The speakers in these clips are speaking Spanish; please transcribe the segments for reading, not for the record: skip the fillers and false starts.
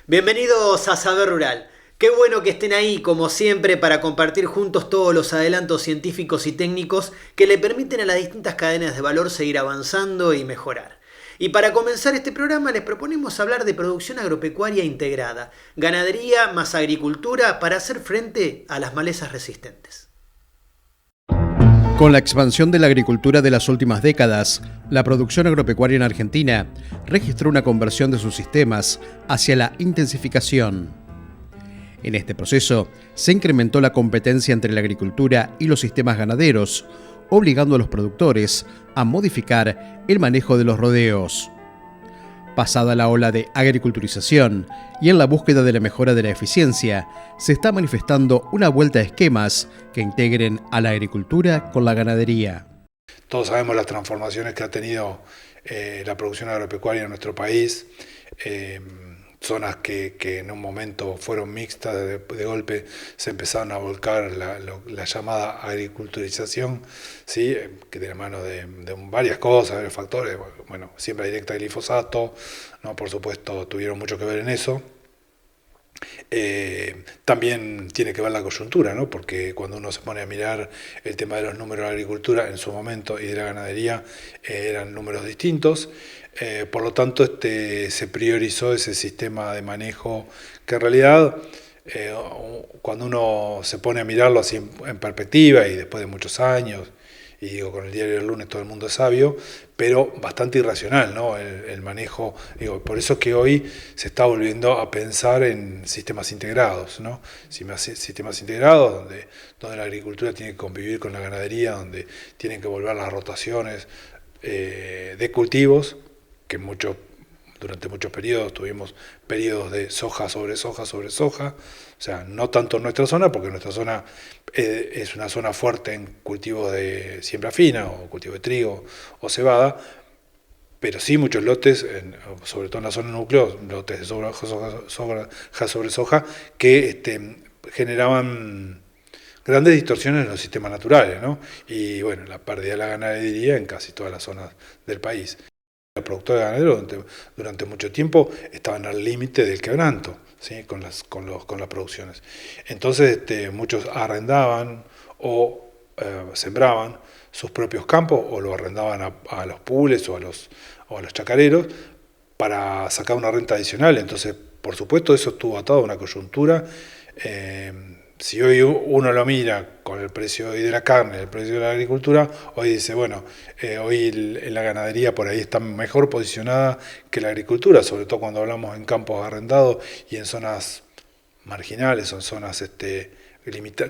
Bienvenidos a Saber Rural. Qué bueno que estén ahí, como siempre, para compartir juntos todos los adelantos científicos y técnicos que le permiten a las distintas cadenas de valor seguir avanzando y mejorar. Y para comenzar este programa les proponemos hablar de producción agropecuaria integrada, ganadería más agricultura para hacer frente a las malezas resistentes. Con la expansión de la agricultura de las últimas décadas, la producción agropecuaria en Argentina registró una conversión de sus sistemas hacia la intensificación. En este proceso, se incrementó la competencia entre la agricultura y los sistemas ganaderos, obligando a los productores a modificar el manejo de los rodeos. Pasada la ola de agriculturización y en la búsqueda de la mejora de la eficiencia, se está manifestando una vuelta a esquemas que integren a la agricultura con la ganadería. Todos sabemos las transformaciones que ha tenido la producción agropecuaria en nuestro país. Zonas que en un momento fueron mixtas, de golpe se empezaron a volcar la llamada agriculturización, ¿sí? Que de la mano de varias cosas, varios factores, bueno, siembra directa de glifosato, ¿no? Por supuesto tuvieron mucho que ver en eso. También tiene que ver la coyuntura, ¿no? Porque cuando uno se pone a mirar el tema de los números de la agricultura en su momento y de la ganadería, eran números distintos. Por lo tanto, se priorizó ese sistema de manejo que en realidad, cuando uno se pone a mirarlo así en perspectiva y después de muchos años, y digo, con el diario del lunes todo el mundo es sabio, pero bastante irracional, ¿no? El manejo, digo, por eso es que hoy se está volviendo a pensar en sistemas integrados, ¿no? Sistemas integrados donde la agricultura tiene que convivir con la ganadería, donde tienen que volver las rotaciones de cultivos, que durante muchos periodos tuvimos periodos de soja sobre soja sobre soja, o sea, no tanto en nuestra zona, porque nuestra zona es una zona fuerte en cultivos de siembra fina, o cultivo de trigo o cebada, pero sí muchos lotes, sobre todo en la zona núcleo, lotes de soja sobre soja, que generaban grandes distorsiones en los sistemas naturales, ¿no? Y bueno, la pérdida de la ganadería en casi todas las zonas del país. Los productores ganaderos durante mucho tiempo estaban al límite del quebranto, ¿sí? con las producciones. Entonces muchos arrendaban o sembraban sus propios campos o lo arrendaban a los pules o a los chacareros para sacar una renta adicional. Entonces, por supuesto, eso estuvo atado a una coyuntura. Si hoy uno lo mira con el precio hoy de la carne, el precio de la agricultura, hoy dice, bueno, hoy la ganadería por ahí está mejor posicionada que la agricultura, sobre todo cuando hablamos en campos arrendados y en zonas marginales o en zonas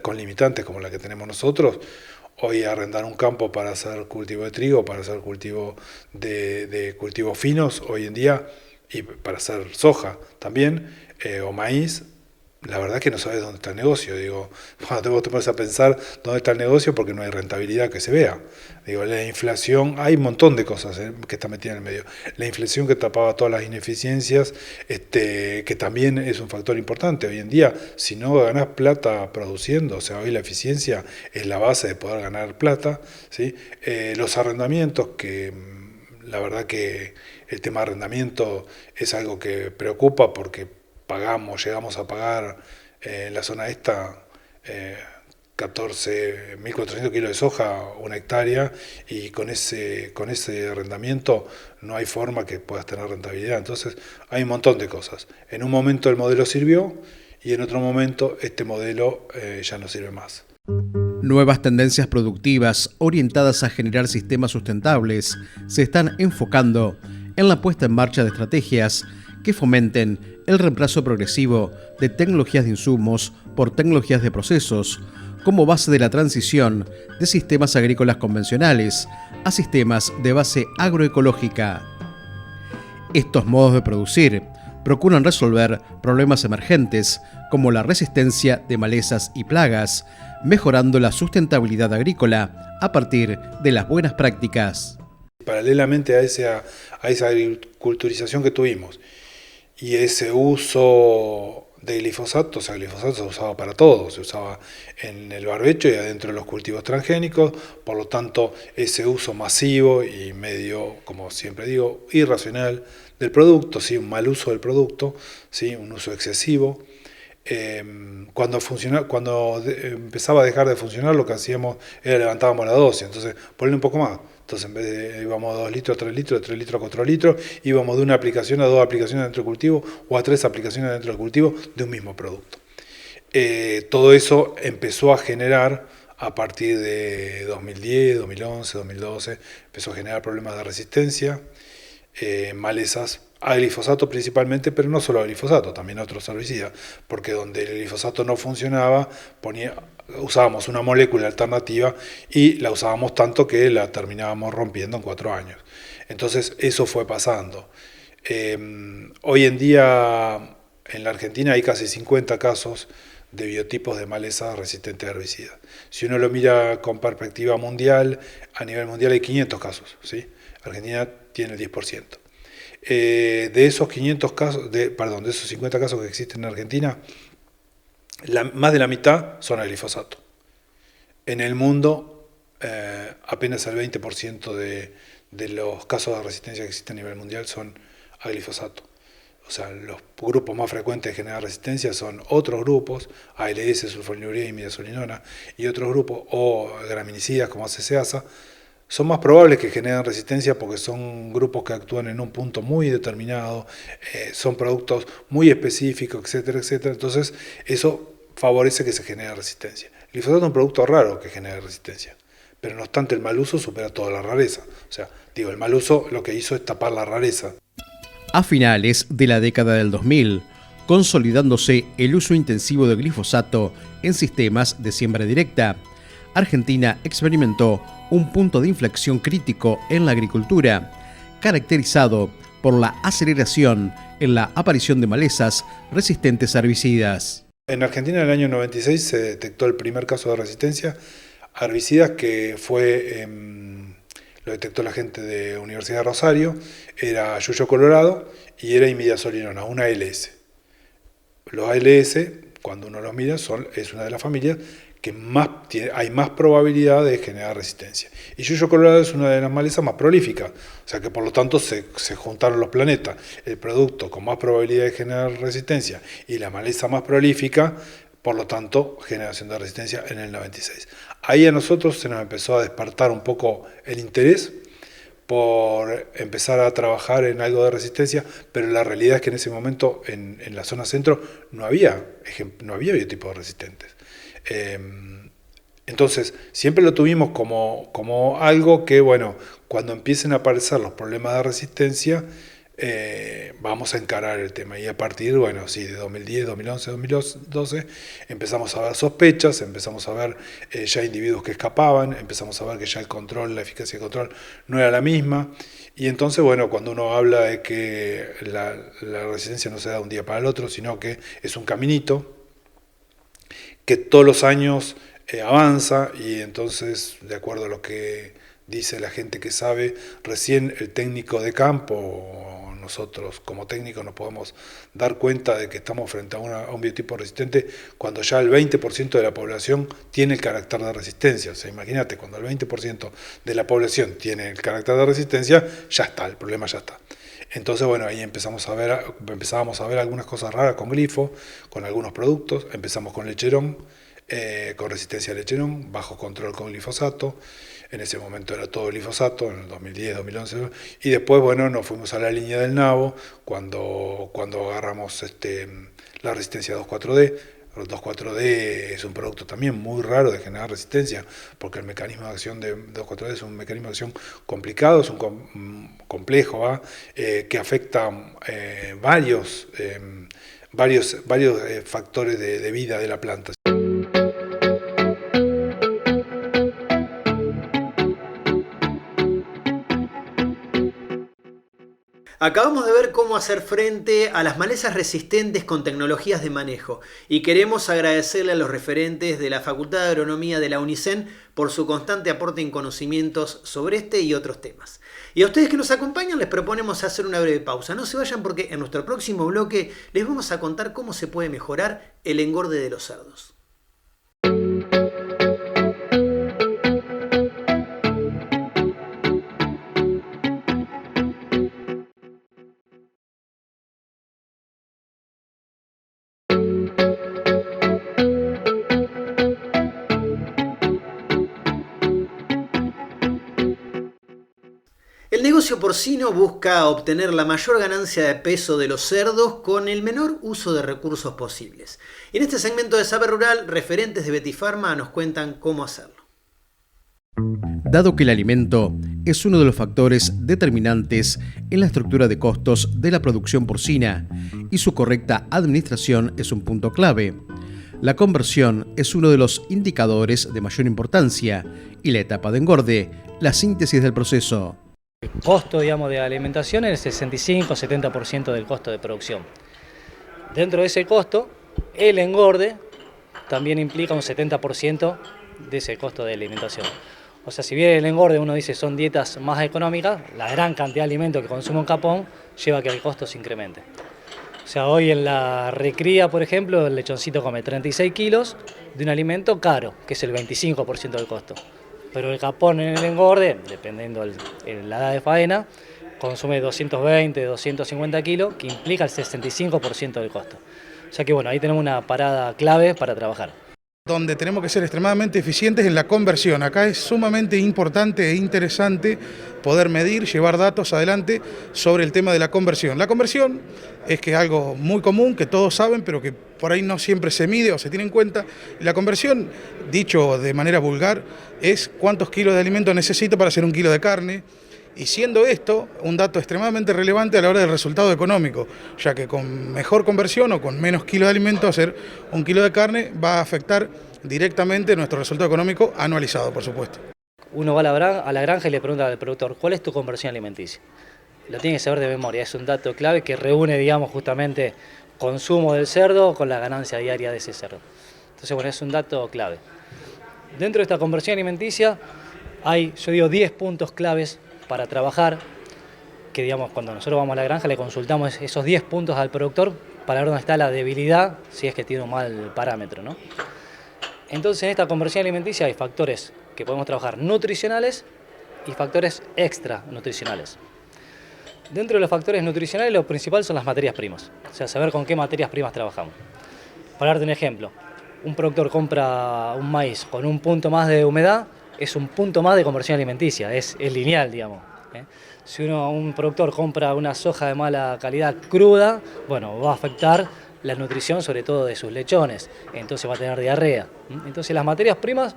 con limitantes como la que tenemos nosotros. Hoy arrendar un campo para hacer cultivo de trigo, para hacer cultivo de cultivos finos hoy en día, y para hacer soja también, o maíz, la verdad es que no sabes dónde está el negocio. Digo, cuando vos te pones a pensar dónde está el negocio, porque no hay rentabilidad que se vea. Digo, la inflación, hay un montón de cosas que está metida en el medio. La inflación que tapaba todas las ineficiencias, que también es un factor importante. Hoy en día, si no ganás plata produciendo, o sea, hoy la eficiencia es la base de poder ganar plata, ¿sí? Los arrendamientos, que la verdad que el tema de arrendamiento es algo que preocupa porque llegamos a pagar en la zona esta 14.400 kilos de soja, una hectárea, y con ese arrendamiento no hay forma que puedas tener rentabilidad. Entonces hay un montón de cosas. En un momento el modelo sirvió y en otro momento este modelo ya no sirve más. Nuevas tendencias productivas orientadas a generar sistemas sustentables se están enfocando en la puesta en marcha de estrategias que fomenten el reemplazo progresivo de tecnologías de insumos por tecnologías de procesos, como base de la transición de sistemas agrícolas convencionales a sistemas de base agroecológica. Estos modos de producir procuran resolver problemas emergentes como la resistencia de malezas y plagas, mejorando la sustentabilidad agrícola a partir de las buenas prácticas. Paralelamente a esa agriculturización que tuvimos y ese uso de glifosato. O sea, el glifosato se usaba para todo, se usaba en el barbecho y adentro de los cultivos transgénicos, por lo tanto ese uso masivo y medio, como siempre digo, irracional del producto, ¿sí? Un mal uso del producto, ¿sí? Un uso excesivo. Cuando empezaba a dejar de funcionar, lo que hacíamos era levantábamos la dosis, entonces ponerle un poco más. Entonces en vez de íbamos a 2 litros a 3 litros, de 3 litros a 4 litros, íbamos de una aplicación a 2 aplicaciones dentro del cultivo o a 3 aplicaciones dentro del cultivo de un mismo producto. Todo eso empezó a generar a partir de 2010, 2011, 2012, empezó a generar problemas de resistencia, malezas a glifosato principalmente, pero no solo a glifosato, también a otros herbicidas, porque donde el glifosato no funcionaba, usábamos una molécula alternativa y la usábamos tanto que la terminábamos rompiendo en 4 años. Entonces eso fue pasando. Hoy en día en la Argentina hay casi 50 casos de biotipos de maleza resistentes a herbicidas. Si uno lo mira con perspectiva mundial, a nivel mundial hay 500 casos, ¿sí? Argentina tiene el 10%. De esos 500 casos, de esos 50 casos que existen en Argentina, más de la mitad son a glifosato. En el mundo, apenas el 20% de los casos de resistencia que existen a nivel mundial son a glifosato. O sea, los grupos más frecuentes de generar resistencia son otros grupos, ALS, sulfonilurea y midazolinona, y otros grupos, o graminicidas como ACCASA, son más probables que generen resistencia porque son grupos que actúan en un punto muy determinado, son productos muy específicos, etcétera, etcétera. Entonces, eso favorece que se genere resistencia. El glifosato es un producto raro que genere resistencia, pero no obstante el mal uso supera toda la rareza. O sea, el mal uso lo que hizo es tapar la rareza. A finales de la década del 2000, consolidándose el uso intensivo de glifosato en sistemas de siembra directa, Argentina experimentó un punto de inflexión crítico en la agricultura, caracterizado por la aceleración en la aparición de malezas resistentes a herbicidas. En Argentina en el año 96 se detectó el primer caso de resistencia a herbicidas que fue, lo detectó la gente de Universidad de Rosario, era yuyo colorado y era imidazolinona, una ALS. Los ALS, cuando uno los mira, es una de las familias que hay más probabilidad de generar resistencia. Y yuyo colorado es una de las malezas más prolíficas, o sea que por lo tanto se juntaron los planetas. El producto con más probabilidad de generar resistencia y la maleza más prolífica, por lo tanto, generación de resistencia en el 96. Ahí a nosotros se nos empezó a despertar un poco el interés por empezar a trabajar en algo de resistencia, pero la realidad es que en ese momento en la zona centro no había biotipos resistentes. Entonces, siempre lo tuvimos como algo que, bueno, cuando empiecen a aparecer los problemas de resistencia, vamos a encarar el tema. Y a partir, bueno, sí, de 2010, 2011, 2012, empezamos a ver sospechas, empezamos a ver ya individuos que escapaban, empezamos a ver que ya la eficacia del control no era la misma. Y entonces, bueno, cuando uno habla de que la resistencia no se da de un día para el otro, sino que es un caminito, que todos los años avanza y entonces, de acuerdo a lo que dice la gente que sabe, recién el técnico de campo, nosotros como técnicos nos podemos dar cuenta de que estamos frente a un biotipo resistente cuando ya el 20% de la población tiene el carácter de resistencia. O sea, imagínate, cuando el 20% de la población tiene el carácter de resistencia, ya está, el problema ya está. Entonces, bueno, ahí empezábamos a ver algunas cosas raras con glifo, con algunos productos. Empezamos con lecherón, con resistencia a lecherón, bajo control con glifosato. En ese momento era todo glifosato, en el 2010, 2011. Y después, bueno, nos fuimos a la línea del nabo, cuando agarramos la resistencia 2,4-D. El 2,4-D es un producto también muy raro de generar resistencia, porque el mecanismo de acción de 2,4-D es un mecanismo de acción complicado, es un complejo, que afecta varios factores de vida de la planta. Acabamos de ver cómo hacer frente a las malezas resistentes con tecnologías de manejo y queremos agradecerle a los referentes de la Facultad de Agronomía de la UNICEN por su constante aporte en conocimientos sobre este y otros temas. Y a ustedes que nos acompañan les proponemos hacer una breve pausa. No se vayan porque en nuestro próximo bloque les vamos a contar cómo se puede mejorar el engorde de los cerdos. El negocio porcino busca obtener la mayor ganancia de peso de los cerdos con el menor uso de recursos posibles. Y en este segmento de Saber Rural, referentes de Betifarma nos cuentan cómo hacerlo. Dado que el alimento es uno de los factores determinantes en la estructura de costos de la producción porcina y su correcta administración es un punto clave, la conversión es uno de los indicadores de mayor importancia y la etapa de engorde, la síntesis del proceso. El costo, de alimentación es el 65-70% del costo de producción. Dentro de ese costo, el engorde también implica un 70% de ese costo de alimentación. O sea, si bien el engorde uno dice son dietas más económicas, la gran cantidad de alimentos que consume un capón lleva a que el costo se incremente. O sea, hoy en la recría, por ejemplo, el lechoncito come 36 kilos de un alimento caro, que es el 25% del costo. Pero el capón en el engorde, dependiendo de la edad de faena, consume 220, 250 kilos, que implica el 65% del costo. O sea que bueno, ahí tenemos una parada clave para trabajar. Donde tenemos que ser extremadamente eficientes en la conversión. Acá es sumamente importante e interesante poder medir, llevar datos adelante sobre el tema de la conversión. La conversión es que es algo muy común, que todos saben, pero que por ahí no siempre se mide o se tiene en cuenta. La conversión, dicho de manera vulgar, es cuántos kilos de alimento necesito para hacer un kilo de carne. Y siendo esto un dato extremadamente relevante a la hora del resultado económico, ya que con mejor conversión o con menos kilos de alimento hacer un kilo de carne va a afectar directamente nuestro resultado económico anualizado, por supuesto. Uno va a la granja y le pregunta al productor, ¿cuál es tu conversión alimenticia? Lo tiene que saber de memoria, es un dato clave que reúne, justamente consumo del cerdo con la ganancia diaria de ese cerdo. Entonces, bueno, es un dato clave. Dentro de esta conversión alimenticia hay, 10 puntos claves para trabajar, que cuando nosotros vamos a la granja le consultamos esos 10 puntos al productor para ver dónde está la debilidad, si es que tiene un mal parámetro, ¿no? Entonces en esta conversión alimenticia hay factores que podemos trabajar nutricionales y factores extra nutricionales. Dentro de los factores nutricionales lo principal son las materias primas, o sea, saber con qué materias primas trabajamos. Para darte un ejemplo, un productor compra un maíz con un punto más de humedad, es un punto más de conversión alimenticia, es lineal, Si un productor compra una soja de mala calidad cruda, bueno, va a afectar la nutrición sobre todo de sus lechones, entonces va a tener diarrea. Entonces las materias primas,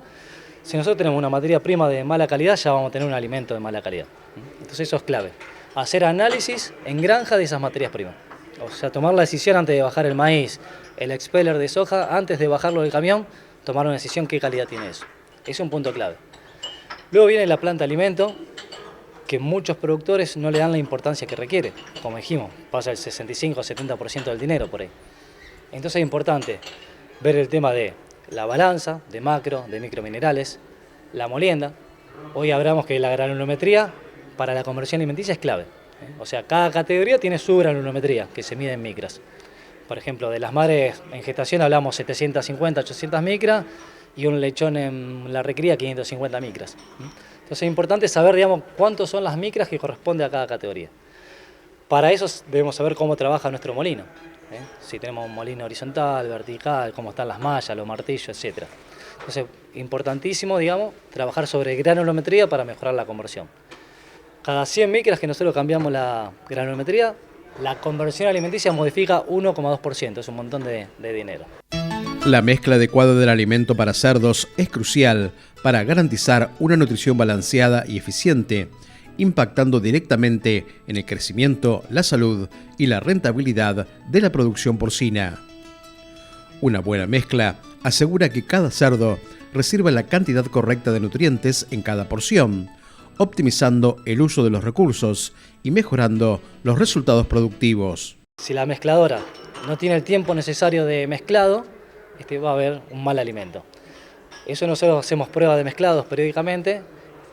si nosotros tenemos una materia prima de mala calidad, ya vamos a tener un alimento de mala calidad. Entonces eso es clave, hacer análisis en granja de esas materias primas. O sea, tomar la decisión antes de bajar el maíz, el expeller de soja, antes de bajarlo del camión, tomar una decisión qué calidad tiene eso. Es un punto clave. Luego viene la planta de alimento, que muchos productores no le dan la importancia que requiere. Como dijimos, pasa el 65-70% del dinero por ahí. Entonces es importante ver el tema de la balanza, de macro, de microminerales, la molienda. Hoy hablamos que la granulometría para la conversión alimenticia es clave. O sea, cada categoría tiene su granulometría, que se mide en micras. Por ejemplo, de las madres en gestación hablamos 750, 800 micras, y un lechón en la recría 550 micras. Entonces es importante saber, cuántos son las micras que corresponde a cada categoría. Para eso debemos saber cómo trabaja nuestro molino. Si tenemos un molino horizontal, vertical, cómo están las mallas, los martillos, etc. Entonces, importantísimo, trabajar sobre granulometría para mejorar la conversión. Cada 100 micras que nosotros cambiamos la granulometría, la conversión alimenticia modifica 1,2%, es un montón de dinero. La mezcla adecuada del alimento para cerdos es crucial para garantizar una nutrición balanceada y eficiente, impactando directamente en el crecimiento, la salud y la rentabilidad de la producción porcina. Una buena mezcla asegura que cada cerdo reciba la cantidad correcta de nutrientes en cada porción, optimizando el uso de los recursos y mejorando los resultados productivos. Si la mezcladora no tiene el tiempo necesario de mezclado, va a haber un mal alimento. Eso nosotros hacemos pruebas de mezclados periódicamente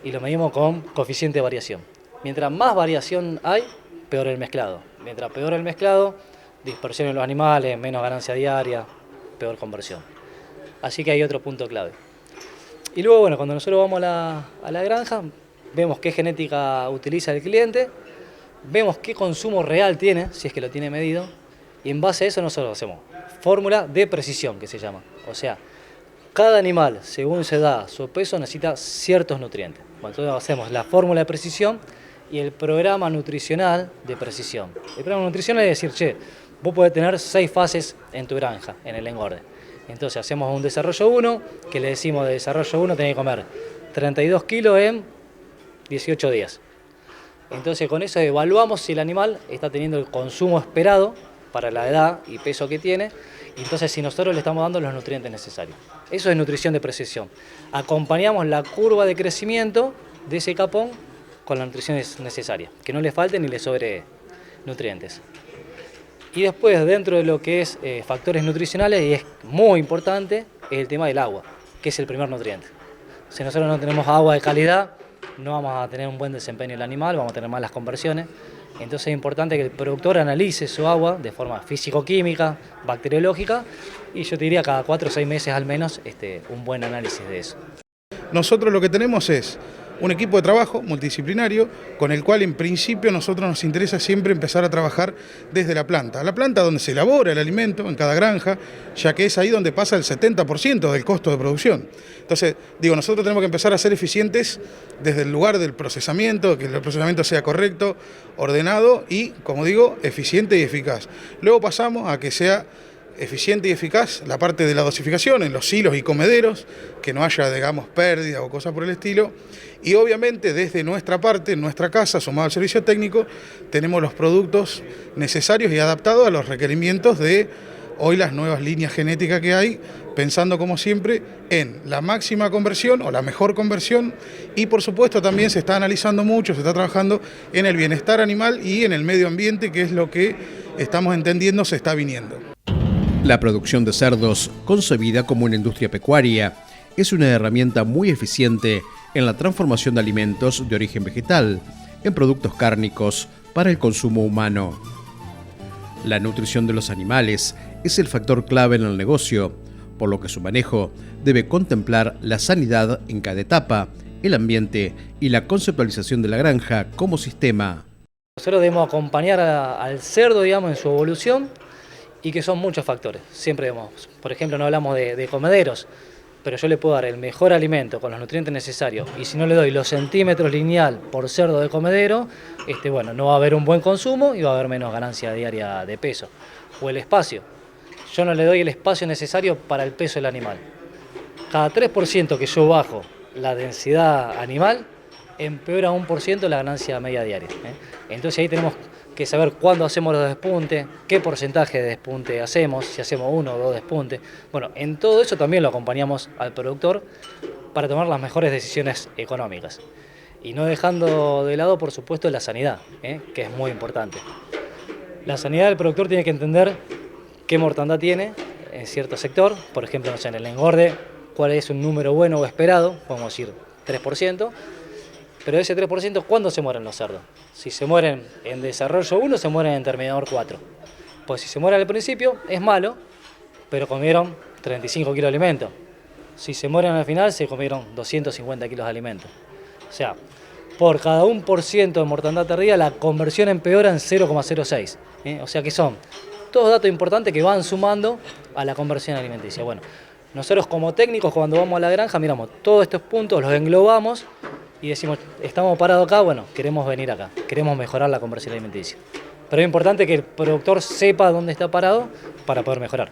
y lo medimos con coeficiente de variación. Mientras más variación hay, peor el mezclado. Mientras peor el mezclado, dispersión en los animales, menos ganancia diaria, peor conversión. Así que hay otro punto clave. Y luego, bueno, cuando nosotros vamos a la granja, vemos qué genética utiliza el cliente, vemos qué consumo real tiene, si es que lo tiene medido, y en base a eso nosotros hacemos fórmula de precisión, que se llama. O sea, cada animal, según se da su peso, necesita ciertos nutrientes. Bueno, entonces hacemos la fórmula de precisión y el programa nutricional de precisión. El programa nutricional es decir, che, vos podés tener 6 fases en tu granja, en el engorde. Entonces hacemos un desarrollo 1, que le decimos de desarrollo 1 tenés que comer 32 kilos en 18 días. Entonces con eso evaluamos si el animal está teniendo el consumo esperado para la edad y peso que tiene, y entonces si nosotros le estamos dando los nutrientes necesarios. Eso es nutrición de precisión. Acompañamos la curva de crecimiento de ese capón con la nutrición necesaria, que no le falte ni le sobre nutrientes. Y después, dentro de lo que es factores nutricionales, y es muy importante, es el tema del agua, que es el primer nutriente. Si nosotros no tenemos agua de calidad, no vamos a tener un buen desempeño del animal, vamos a tener malas conversiones. Entonces es importante que el productor analice su agua de forma físico-química, bacteriológica, y yo te diría cada 4 o 6 meses al menos un buen análisis de eso. Nosotros lo que tenemos es un equipo de trabajo multidisciplinario con el cual en principio nosotros nos interesa siempre empezar a trabajar desde la planta donde se elabora el alimento en cada granja, ya que es ahí donde pasa el 70% del costo de producción. Entonces, nosotros tenemos que empezar a ser eficientes desde el lugar del procesamiento, que el procesamiento sea correcto, ordenado y, como digo, eficiente y eficaz. Luego pasamos a que sea eficiente y eficaz la parte de la dosificación en los silos y comederos, que no haya, pérdida o cosas por el estilo. Y obviamente desde nuestra parte, en nuestra casa, sumado al servicio técnico, tenemos los productos necesarios y adaptados a los requerimientos de hoy las nuevas líneas genéticas que hay, pensando como siempre en la máxima conversión o la mejor conversión, y por supuesto también se está analizando mucho, se está trabajando en el bienestar animal y en el medio ambiente, que es lo que estamos entendiendo se está viniendo. La producción de cerdos, concebida como una industria pecuaria, es una herramienta muy eficiente en la transformación de alimentos de origen vegetal en productos cárnicos para el consumo humano. La nutrición de los animales es el factor clave en el negocio, por lo que su manejo debe contemplar la sanidad en cada etapa, el ambiente y la conceptualización de la granja como sistema. Nosotros debemos acompañar al cerdo, en su evolución, y que son muchos factores. Siempre por ejemplo, no hablamos de comederos, pero yo le puedo dar el mejor alimento con los nutrientes necesarios, y si no le doy los centímetros lineal por cerdo de comedero, no va a haber un buen consumo y va a haber menos ganancia diaria de peso. O el espacio. Yo no le doy el espacio necesario para el peso del animal. Cada 3% que yo bajo la densidad animal, empeora 1% la ganancia media diaria. Entonces ahí tenemos que saber cuándo hacemos los despuntes, qué porcentaje de despunte hacemos, si hacemos 1 o 2 despuntes. Bueno, en todo eso también lo acompañamos al productor para tomar las mejores decisiones económicas. Y no dejando de lado, por supuesto, la sanidad, que es muy importante. La sanidad del productor tiene que entender qué mortandad tiene en cierto sector, por ejemplo, en el engorde, cuál es un número bueno o esperado, podemos decir 3%, pero ese 3%, ¿cuándo se mueren los cerdos? Si se mueren en desarrollo 1, se mueren en terminador 4. Pues si se mueren al principio, es malo, pero comieron 35 kilos de alimento. Si se mueren al final, se comieron 250 kilos de alimento. O sea, por cada 1% de mortandad tardía, la conversión empeora en 0,06. O sea que son todos datos importantes que van sumando a la conversión alimenticia. Bueno, nosotros como técnicos, cuando vamos a la granja, miramos todos estos puntos, los englobamos y decimos, estamos parados acá, queremos venir acá, queremos mejorar la conversión alimenticia. Pero es importante que el productor sepa dónde está parado para poder mejorar.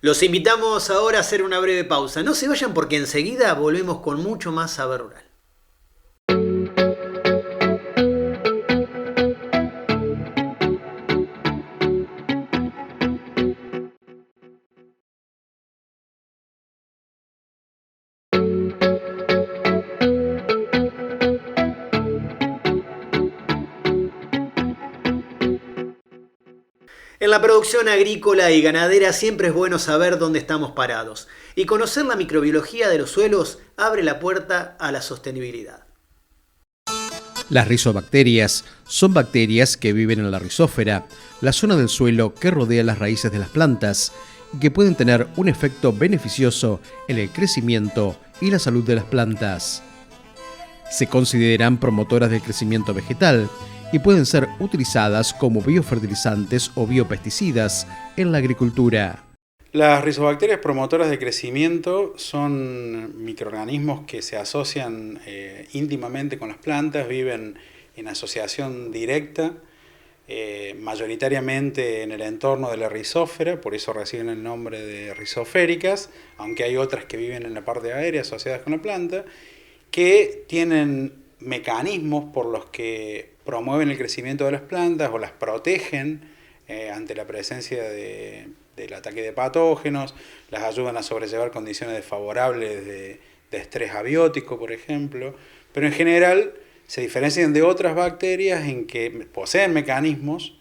Los invitamos ahora a hacer una breve pausa. No se vayan porque enseguida volvemos con mucho más Saber Rural. En la producción agrícola y ganadera siempre es bueno saber dónde estamos parados, y conocer la microbiología de los suelos abre la puerta a la sostenibilidad. Las rizobacterias son bacterias que viven en la rizósfera, la zona del suelo que rodea las raíces de las plantas, y que pueden tener un efecto beneficioso en el crecimiento y la salud de las plantas. Se consideran promotoras del crecimiento vegetal y pueden ser utilizadas como biofertilizantes o biopesticidas en la agricultura. Las rizobacterias promotoras de crecimiento son microorganismos que se asocian íntimamente con las plantas, viven en asociación directa, mayoritariamente en el entorno de la rizósfera, por eso reciben el nombre de rizoféricas, aunque hay otras que viven en la parte aérea asociadas con la planta, que tienen mecanismos por los que promueven el crecimiento de las plantas o las protegen ante la presencia del ataque de patógenos, las ayudan a sobrellevar condiciones desfavorables de estrés abiótico, por ejemplo, pero en general se diferencian de otras bacterias en que poseen mecanismos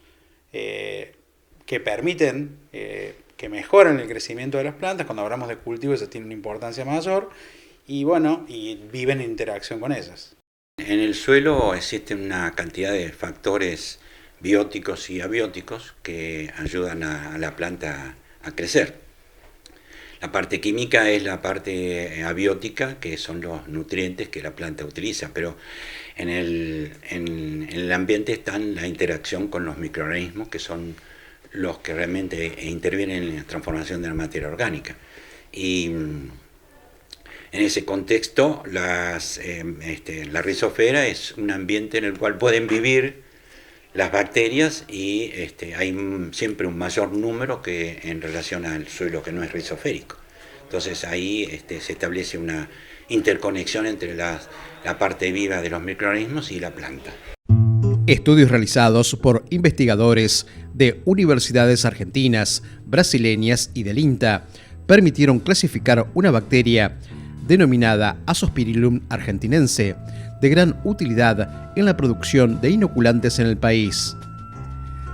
que permiten que mejoren el crecimiento de las plantas. Cuando hablamos de cultivo eso tiene una importancia mayor y viven en interacción con ellas. En el suelo existe una cantidad de factores bióticos y abióticos que ayudan a la planta a crecer. La parte química es la parte abiótica, que son los nutrientes que la planta utiliza, pero en el ambiente está la interacción con los microorganismos, que son los que realmente intervienen en la transformación de la materia orgánica. Y en ese contexto, la rizosfera es un ambiente en el cual pueden vivir las bacterias y hay siempre un mayor número que en relación al suelo que no es rizoférico. Entonces ahí se establece una interconexión entre la parte viva de los microorganismos y la planta. Estudios realizados por investigadores de universidades argentinas, brasileñas y del INTA permitieron clasificar una bacteria denominada Azospirillum argentinense, de gran utilidad en la producción de inoculantes en el país.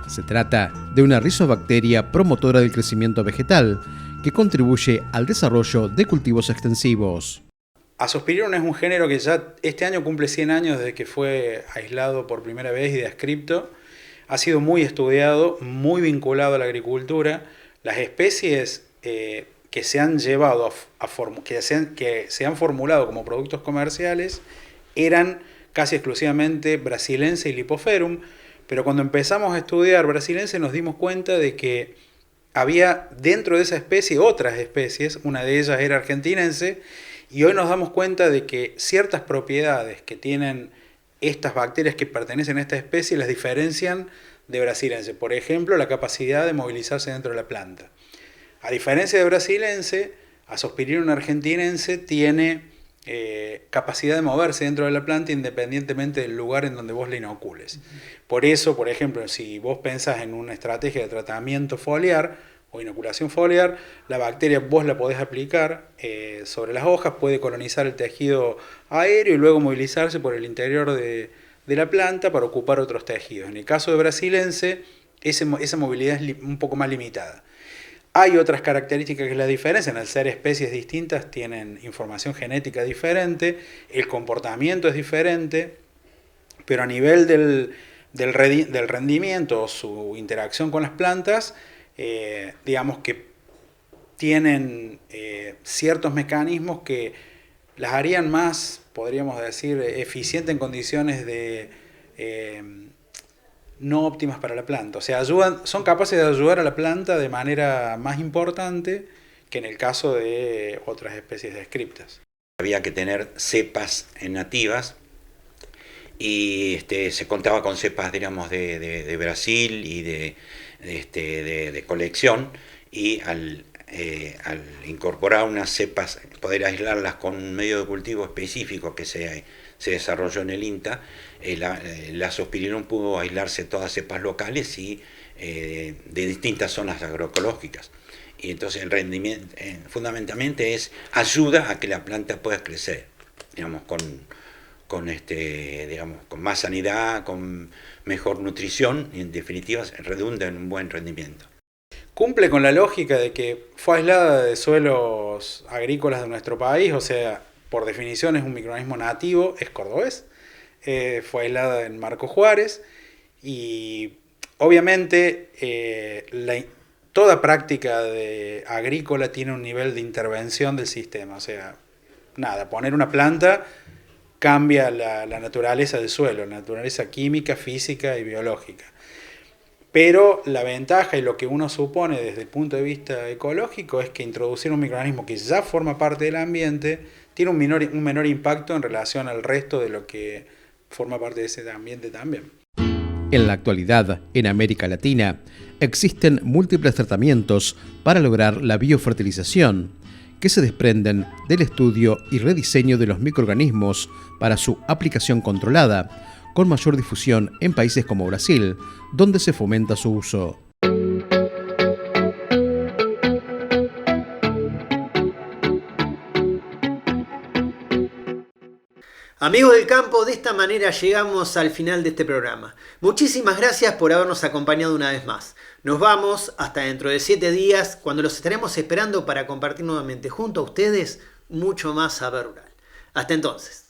Se trata de una rizobacteria promotora del crecimiento vegetal que contribuye al desarrollo de cultivos extensivos. Azospirillum es un género que ya este año cumple 100 años desde que fue aislado por primera vez y descripto. Ha sido muy estudiado, muy vinculado a la agricultura. Las especies que se han llevado que se han formulado como productos comerciales eran casi exclusivamente Brasilense y Lipoferum, pero cuando empezamos a estudiar Brasilense nos dimos cuenta de que había dentro de esa especie otras especies, una de ellas era argentinense, y hoy nos damos cuenta de que ciertas propiedades que tienen estas bacterias que pertenecen a esta especie las diferencian de Brasilense. Por ejemplo, la capacidad de movilizarse dentro de la planta. A diferencia de Brasilense, Azospirillum argentinense tiene capacidad de moverse dentro de la planta independientemente del lugar en donde vos la inocules. Por eso, por ejemplo, si vos pensás en una estrategia de tratamiento foliar o inoculación foliar, la bacteria vos la podés aplicar sobre las hojas, puede colonizar el tejido aéreo y luego movilizarse por el interior de la planta para ocupar otros tejidos. En el caso de Brasilense, esa movilidad es un poco más limitada. Hay otras características que la diferencian, al ser especies distintas tienen información genética diferente, el comportamiento es diferente, pero a nivel del rendimiento o su interacción con las plantas, digamos que tienen ciertos mecanismos que las harían más, podríamos decir, eficientes en condiciones no óptimas para la planta. O sea, son capaces de ayudar a la planta de manera más importante que en el caso de otras especies descriptas. Había que tener cepas nativas y se contaba con cepas, digamos, de Brasil y de colección, y al incorporar unas cepas, poder aislarlas con un medio de cultivo específico que se desarrolló en el INTA, el Azospirillum pudo aislarse todas cepas locales y de distintas zonas agroecológicas. Y entonces el rendimiento fundamentalmente ayuda a que la planta pueda crecer, digamos, digamos, con más sanidad, con mejor nutrición y en definitiva redunda en un buen rendimiento. Cumple con la lógica de que fue aislada de suelos agrícolas de nuestro país, o sea, por definición es un microorganismo nativo, es cordobés, fue aislada en Marco Juárez y obviamente toda práctica agrícola tiene un nivel de intervención del sistema, o sea, poner una planta cambia la naturaleza del suelo, la naturaleza química, física y biológica. Pero la ventaja y lo que uno supone desde el punto de vista ecológico es que introducir un microorganismo que ya forma parte del ambiente tiene un menor impacto en relación al resto de lo que forma parte de ese ambiente también. En la actualidad, en América Latina, existen múltiples tratamientos para lograr la biofertilización, que se desprenden del estudio y rediseño de los microorganismos para su aplicación controlada, con mayor difusión en países como Brasil, donde se fomenta su uso. Amigos del campo, de esta manera llegamos al final de este programa. Muchísimas gracias por habernos acompañado una vez más. Nos vamos hasta dentro de 7 días, cuando los estaremos esperando para compartir nuevamente junto a ustedes mucho más saber rural. Hasta entonces.